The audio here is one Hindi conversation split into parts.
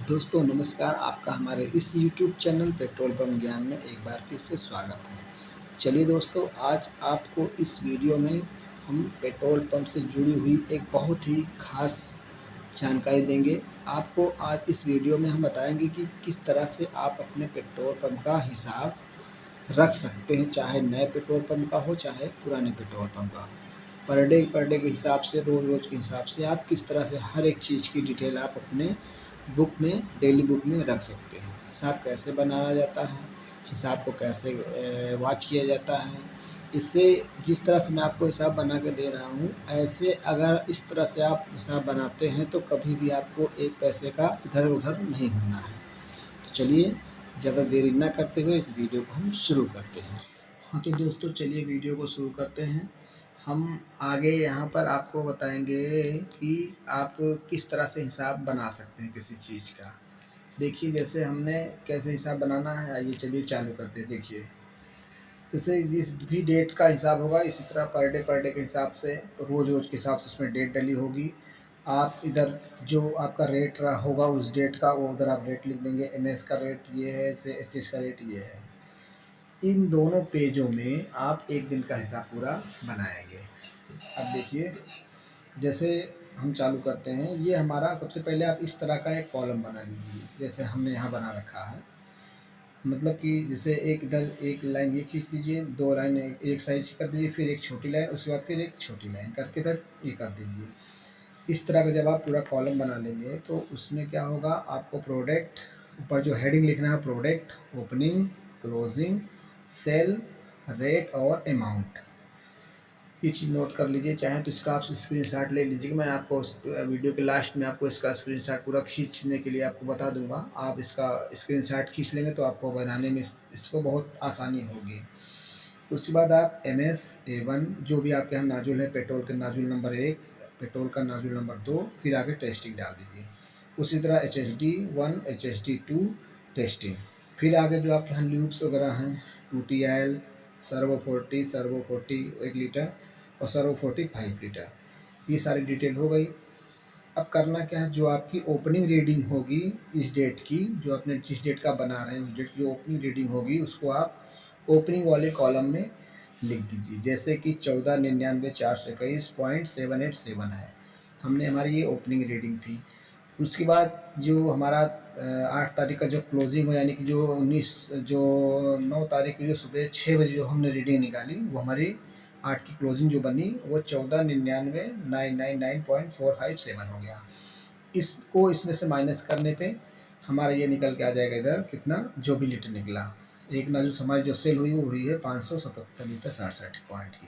दोस्तों नमस्कार, आपका हमारे इस YouTube चैनल पेट्रोल पंप ज्ञान में एक बार फिर से स्वागत है। चलिए दोस्तों, आज आपको इस वीडियो में हम पेट्रोल पंप से जुड़ी हुई एक बहुत ही ख़ास जानकारी देंगे। आपको आज इस वीडियो में हम बताएँगे कि किस तरह से आप अपने पेट्रोल पंप का हिसाब रख सकते हैं, चाहे नए पेट्रोल पंप का हो, चाहे पुराने पेट्रोल पंप का हो। पर डे के हिसाब से, रोज़-रोज़ के हिसाब से आप किस तरह से हर एक चीज़ की डिटेल आप अपने बुक में, डेली बुक में रख सकते हैं। हिसाब कैसे बनाया जाता है, हिसाब को कैसे वॉच किया जाता है, इससे जिस तरह से मैं आपको हिसाब बना के दे रहा हूँ, ऐसे अगर इस तरह से आप हिसाब बनाते हैं तो कभी भी आपको एक पैसे का इधर-उधर नहीं होना है। तो चलिए, ज़्यादा देरी ना करते हुए इस वीडियो को हम शुरू करते हैं। हाँ, तो दोस्तों चलिए वीडियो को शुरू करते हैं। हम आगे यहाँ पर आपको बताएँगे कि आप किस तरह से हिसाब बना सकते हैं किसी चीज़ का। देखिए, जैसे हमने कैसे हिसाब बनाना है, आइए चलिए चालू करते हैं। देखिए, जैसे जिस भी डेट का हिसाब होगा, इसी तरह पर डे के हिसाब से, रोज़-रोज़ के हिसाब से उसमें डेट डली होगी। आप इधर जो आपका रेट रहा होगा उस डेट का, वो उधर आप रेट लिख देंगे। एमएस का रेट ये है, से एचएस का रेट ये है। इन दोनों पेजों में आप एक दिन का हिसाब पूरा बनाएँगे। अब देखिए, जैसे हम चालू करते हैं, ये हमारा सबसे पहले आप इस तरह का एक कॉलम बना लीजिए, जैसे हमने यहाँ बना रखा है। मतलब कि जैसे एक इधर एक लाइन ये खींच लीजिए, 2 लाइन एक साइज़ कर दीजिए, फिर एक छोटी लाइन, उसके बाद फिर एक छोटी लाइन करके इधर ये कर दीजिए। इस तरह का जब आप पूरा कॉलम बना लेंगे तो उसमें क्या होगा, आपको प्रोडक्ट, ऊपर जो हेडिंग लिखना है, product, opening, closing, sale, rate और अमाउंट। ये चीज़ नोट कर लीजिए। चाहें तो इसका आप स्क्रीनशॉट ले लीजिए। मैं आपको वीडियो के लास्ट में आपको इसका स्क्रीनशॉट पूरा खींचने के लिए आपको बता दूंगा। आप इसका स्क्रीनशॉट खींच लेंगे तो आपको बनाने में इसको बहुत आसानी होगी। उसके बाद आप MS A1 जो भी आपके यहाँ नाजुल है, पेट्रोल के नाजुल नंबर 1, पेट्रोल का नाजुल नंबर 2, फिर आगे टेस्टिंग डाल दीजिए। उसी तरह HHD1, HHD2 टेस्टिंग। फिर आगे जो आपके यहाँ ल्यूब्स वगैरह हैं, 2TL, सर्वो 40 1 लीटर और सर्वो 40 5 लीटर, ये सारी डिटेल हो गई। अब करना क्या है, जो आपकी ओपनिंग रीडिंग होगी इस डेट की, जो आपने जिस डेट का बना रहे हैं उस डेट की ओपनिंग रीडिंग होगी, उसको आप ओपनिंग वाले कॉलम में लिख दीजिए। जैसे कि 14,99,421.787 है, हमने हमारी ये ओपनिंग रीडिंग थी। उसके बाद जो हमारा 8 तारीख का जो क्लोजिंग हो, यानी कि जो 9 तारीख की जो सुबह 6 बजे जो हमने रीडिंग निकाली, वो हमारी 8 की क्लोजिंग जो बनी वो 14,99,999.457 हो गया। इसको इसमें से माइनस करने पे हमारा ये निकल के आ जाएगा इधर कितना, जो भी लीटर निकला। एक नाजुक हमारी जो सेल हुई वो हुई है 577 लीटर 67 पॉइंट की।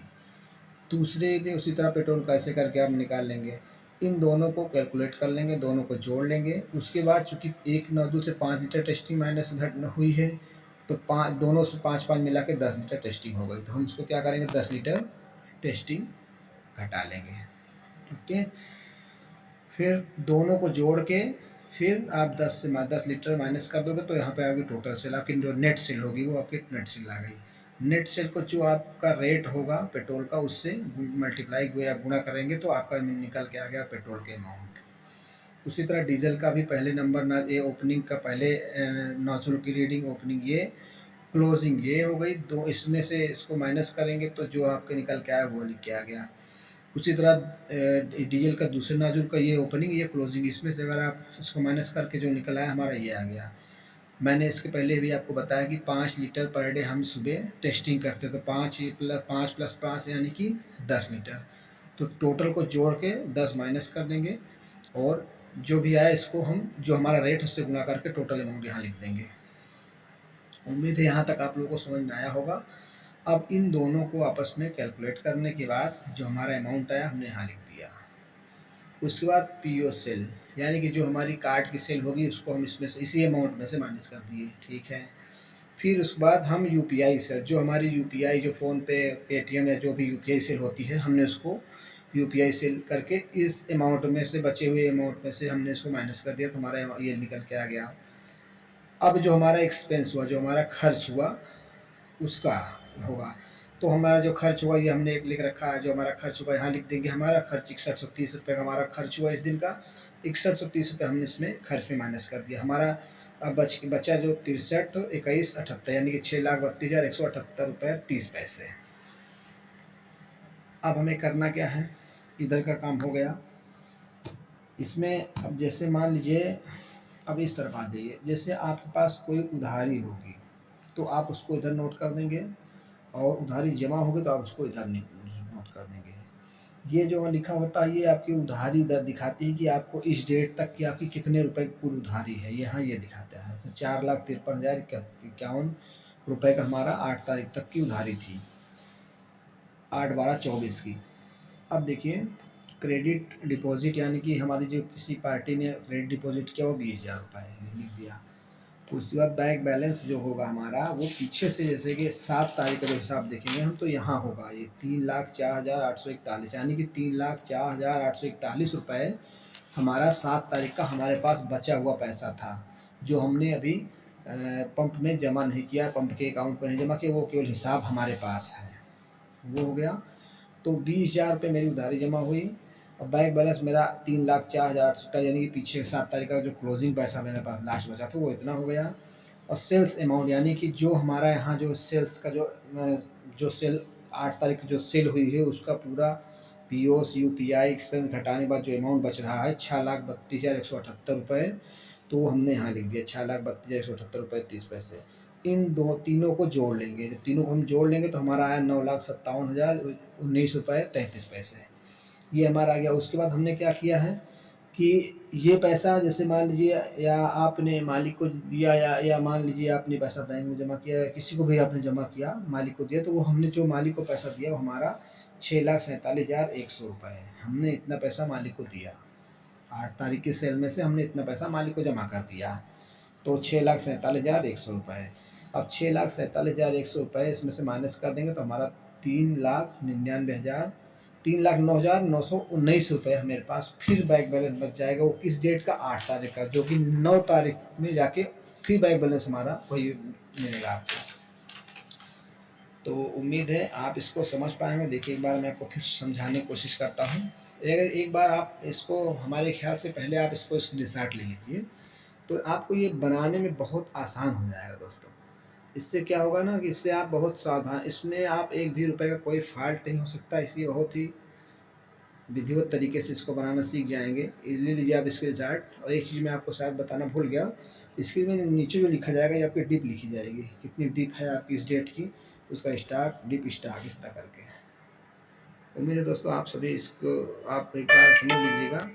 दूसरे में उसी तरह पेट्रोल का ऐसे करके आप निकाल लेंगे। इन दोनों को कैलकुलेट कर लेंगे, दोनों को जोड़ लेंगे। उसके बाद चूँकि एक नोज़ल से 5 लीटर टेस्टिंग माइनस घट हुई है, तो दोनों से 5-5 मिला के 10 लीटर टेस्टिंग हो गई। तो हम इसको क्या करेंगे, 10 लीटर टेस्टिंग घटा लेंगे। ठीक है, फिर दोनों को जोड़ के फिर आप 10 लीटर माइनस कर दोगे तो यहाँ पे आपकी टोटल सेल, आपकी जो नेट सेल होगी वो आपकी नेट सेल आ गई। नेट सेल को जो आपका रेट होगा पेट्रोल का, उससे मल्टीप्लाई या गुणा करेंगे तो आपका निकल के आ गया पेट्रोल के अमाउंट। उसी तरह डीजल का भी पहले नंबर ना, ये ओपनिंग का पहले नोजल की रीडिंग ओपनिंग ये, क्लोजिंग ये हो गई। दो इसमें से इसको माइनस करेंगे तो जो आपके निकल के आया वो लिख के आ गया। उसी तरह डीजल का दूसरे नाजुल का ये ओपनिंग ये क्लोजिंग, इसमें से अगर आप इसको माइनस करके जो निकल आया हमारा ये आ गया। मैंने इसके पहले भी आपको बताया कि 5 लीटर पर डे हम सुबह टेस्टिंग करते, तो 5 प्लस 5 यानी कि 10 लीटर। तो टोटल को जोड़ के 10 माइनस कर देंगे और जो भी आया इसको हम जो हमारा रेट उससे गुणा करके टोटल अमाउंट यहाँ लिख देंगे। उम्मीद है यहाँ तक आप लोगों को समझ में आया होगा। अब इन दोनों को आपस में कैलकुलेट करने के बाद जो हमारा अमाउंट आया हमने यहाँ लिख दिया। उसके बाद पीओ सेल, यानी कि जो हमारी कार्ड की सेल होगी उसको हम इसमें से इसी अमाउंट में से माइनस कर दिए। ठीक है, फिर उसके बाद हम यूपीआई सेल, जो हमारी यूपीआई जो फ़ोनपे, पेटीएम या जो भी यूपीआई सेल होती है, हमने उसको यूपीआई सेल करके इस अमाउंट में से, बचे हुए अमाउंट में से हमने इसको माइनस कर दिया तो हमारा ये निकल के आ गया। अब जो हमारा एक्सपेंस हुआ, जो हमारा खर्च हुआ उसका होगा, तो हमारा जो खर्च हुआ ये हमने एक लिख रखा है। जो हमारा खर्च हुआ यहाँ लिख देंगे, हमारा खर्च 6130 रुपये का हमारा खर्च हुआ इस दिन का। 6130 हमने इसमें खर्च में माइनस कर दिया। हमारा अब बचा जो 63, 21, 78 यानी कि 6,32,178 रुपये 30 पैसे। अब हमें करना क्या है, इधर का काम हो गया। इसमें अब जैसे मान लीजिए, अब इस तरफ आ जाइए, जैसे आपके पास कोई उधारी होगी तो आप उसको इधर नोट कर देंगे, और उधारी जमा होगी तो आप उसको इधर नोट कर देंगे। ये जो लिखा होता है ये आपकी उधारी दर दिखाती है कि आपको इस डेट तक की आपकी कितने रुपए की कुल उधारी है, यहाँ ये दिखाता है। जैसे 4,53,051 रुपये का हमारा 8 तारीख तक की उधारी थी, 8/12/24 की। अब देखिए, क्रेडिट डिपॉजिट यानी कि हमारी जो किसी पार्टी ने क्रेडिट डिपॉजिट किया वो 20,000 रुपये लिख दिया। उसके बाद बैंक बैलेंस जो होगा हमारा वो पीछे से, जैसे कि 7 तारीख का जो हिसाब देखेंगे हम तो यहाँ होगा ये 3,04,841 यानी कि 3,04,841 रुपये हमारा 7 तारीख का हमारे पास बचा हुआ पैसा था, जो हमने अभी पंप में जमा नहीं किया, पंप के अकाउंट पर नहीं जमा किया, वो केवल हिसाब हमारे पास है, वो हो गया। तो 20,000 रुपये मेरी उधारी जमा हुई। और बैंक बैलेंस मेरा 3,04,840 यानी कि पीछे 7 तारीख का जो क्लोजिंग पैसा मेरे पास लास्ट बचा था वो इतना हो गया। और सेल्स अमाउंट यानी कि जो हमारा यहाँ जो सेल्स का जो सेल 8 तारीख की जो सेल हुई है उसका पूरा POS UPI एक्सपेंस घटाने के बाद जो अमाउंट बच रहा है 6,32,178 रुपये, तो वो हमने यहाँ लिख दिया 6,32,178 रुपये 30 पैसे। इन तीनों को जोड़ लेंगे, जब तीनों को हम जोड़ लेंगे तो हमारा आया 9,57,019 रुपये 33 पैसे, ये हमारा आ गया। उसके बाद हमने क्या किया है कि ये पैसा जैसे मान लीजिए या आपने मालिक को दिया या मान लीजिए आपने पैसा बैंक में जमा किया या किसी को भी आपने जमा किया मालिक को दिया, तो वो हमने जो मालिक को पैसा दिया वो हमारा 6,47,100 रुपये है। हमने इतना पैसा मालिक को दिया, 8 तारीख की सेल में से हमने इतना पैसा मालिक को जमा कर दिया, तो 6,47,100 रुपये। अब 6,47,100 रुपये इसमें से माइनस कर देंगे तो हमारा 3,09,919 रुपये मेरे पास फिर बैंक बैलेंस बच जाएगा। वो किस डेट का, 8 तारीख का, जो कि 9 तारीख में जाके फिर बैंक बैलेंस हमारा वही मिलेगा आपको। तो उम्मीद है आप इसको समझ पाए होंगे। देखिए एक बार मैं आपको फिर समझाने की कोशिश करता हूँ। एक बार आप इसको, हमारे ख्याल से पहले आप इसको स्क्रीनशॉट ले लीजिए, तो आपको ये बनाने में बहुत आसान हो जाएगा दोस्तों। इससे क्या होगा ना कि इससे आप बहुत सावधान, इसमें आप एक भी रुपए का कोई फॉल्ट नहीं हो सकता, इसलिए बहुत ही विधिवत तरीके से इसको बनाना सीख जाएंगे। ले लीजिए आप इसके चार्ट। और एक चीज़ मैं आपको शायद बताना भूल गया, इसके में नीचे जो लिखा जाएगा ये आपकी डिप लिखी जाएगी, कितनी डिप है आपकी इस डेट की, उसका स्टॉक, डिप स्टॉक, इस तरह करके। उम्मीद है दोस्तों आप सभी इसको आप एक बार समझ लीजिएगा।